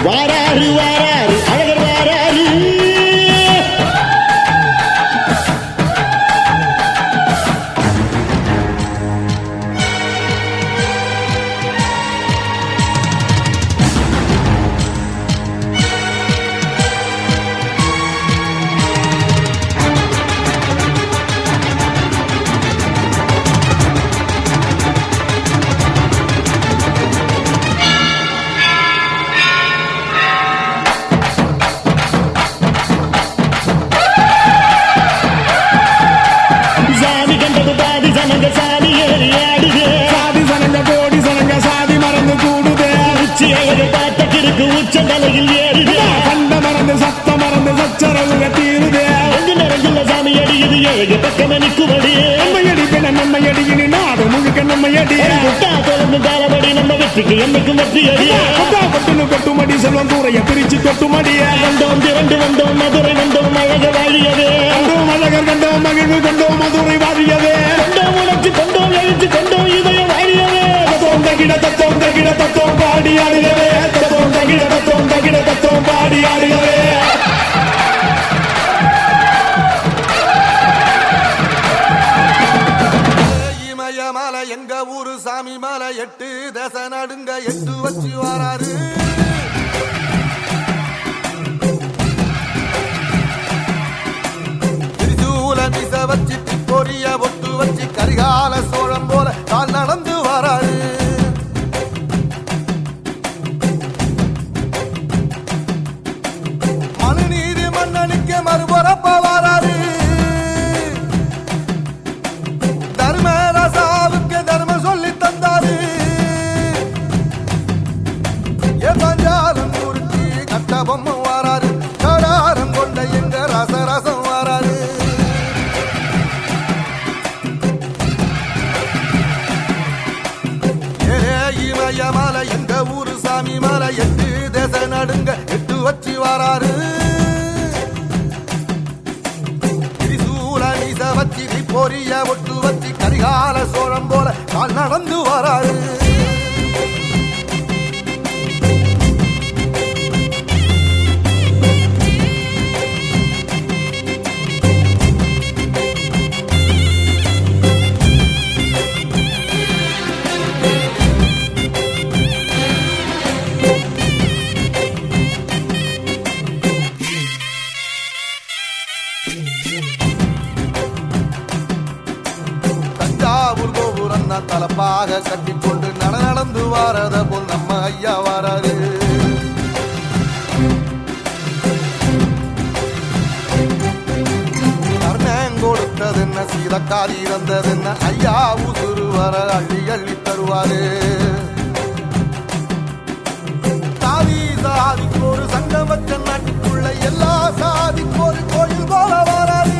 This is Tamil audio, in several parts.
வாராரு வாராரு அழகர் வாராரு. உச்சந்தலையில் ஏறுது கண்ட மறந்து சத்த மறந்து சச்சரவுக தீருது எங்கு நிறைஞ்சுள்ள சாமி அடியுது ஏழு பக்கம் நிற்குமடி நம்மையடி பின்ன நம்மையடி இனி நாடு முழுக்க நம்மையடி குட்டா தொடர்ந்து தாரபடி நம்ம வெற்றிக்கு என்னைக்கும் வெற்றி அடி குட்டா கொட்டுன்னு கொட்டுமடி செல்வம் கூரைய பிரிச்சு கொட்டுமடி கண்டோம் திரண்டு வந்தோம் மதுரை வந்தோம் அழக வாழியது கண்டோம் அழகர் கண்டோம் மகிழ்வு கண்டோம் மதுரை வாழியது கண்டோம் உணர்ச்சி கொண்டோம் எழுச்சி கொண்டோம் இதயம் வாழியது தத்துவம் தகிட தத்துவம் பாடி ஆடுகவே தத்துவம் தகிட தத்துவம் பாடி ஆடுகவே. இமயமலை எங்க ஊரு சாமி மலை 8 தேச நடுங்க 8 வச்சு வராரு. திரிசூல மிச வச்சு பொரிய ஒட்டு வச்சு கரிகால சோழம் போல கால் நடந்து வராரு. மனுநீதி மன்னனுக்கு மறுபரப்ப வராரு. தர்மராசாவுக்கு தர்மம் சொல்லி தந்தாரு. பஞ்சாலம் முறுக்கி கட்ட பொம்மை வராரு. கடாரம் கொண்ட எங்க ரசரசம் வராரு. இமயமலை எங்க ஊரு சாமி மலை 8 தேச நடுங்க 8 வச்சு வராரு. திரிசூல நீச வச்சு பொரிய ஒட்டு வச்சு கரிகால சோழம் போல கால் நடந்து வராரு. தஞ்சாவூர் கோபுரம் தான் தலப்பாக கட்டிக்கொண்டு நடந்து வாரத போல் நம்ம ஐயா வராரு. கர்ணன் கொடுத்தது என்ன சீதக்காரி இறந்தது என்ன ஐயா உசுறு வர அள்ளி அள்ளி தருவாரு. சாதிக்கு ஒரு சங்கம் வச்ச நாட்டுக்குள்ள எல்லா சாதிக்கு ஒரு கோயில் போல வராது.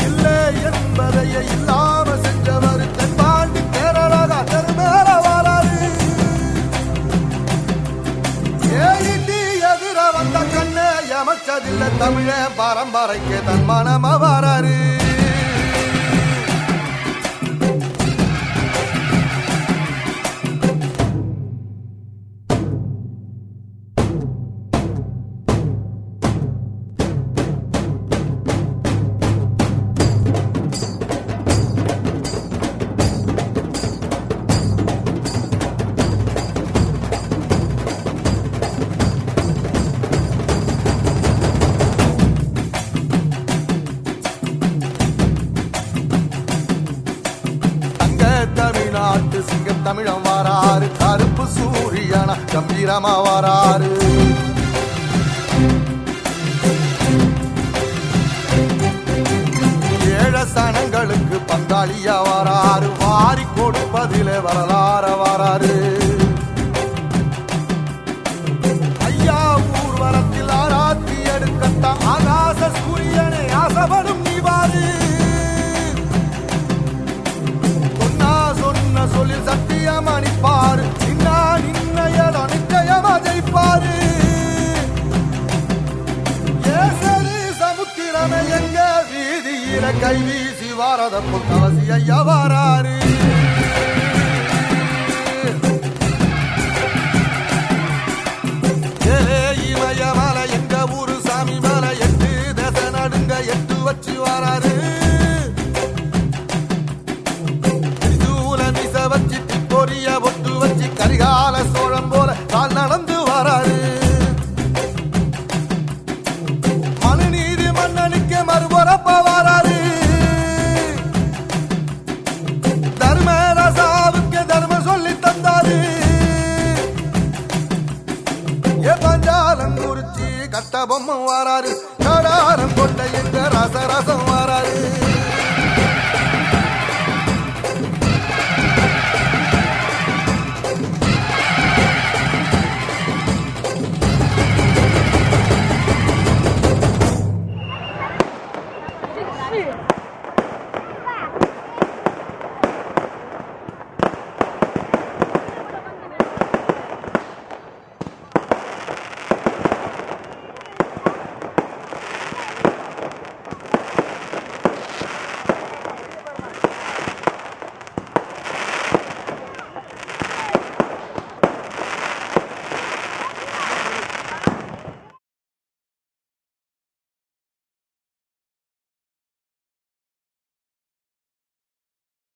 இல்லை என்பதைய இல்லாம செஞ்சவர் தென்பாண்டி கேரளா தெருமேல வராது. ஏடி எதிர வந்த கண்ணே எமச்சதில்லை தமிழ பரம்பரைக்கு தன் மனம வராரு. தமிழ்நாட்டு சிங்கம் தமிழம் வராரு. கருப்பு சூரியனா கம்பீரமா வராரு. ஏழ சனங்களுக்கு பங்காளியா வராரு. வாரி கொடுப்பதிலே வரலாற வராரு. ஐயா ஊர்வலத்தில் ஆராத்தி எடுக்கட்ட ஆகாச சூரியனை ஆசைப்படும் நீவாரு. சொல்லில் சத்தியம் அணிப்பாரு. நின்னையடம் நிச்சயமா ஜெயிப்பாரு. சமுத்திரமே எங்க வீதியில கை வீசி வாரத புத்தவசி ஐயா வாராரு. வாராரு கடாரம் கொண்ட எங்க ரசரசம்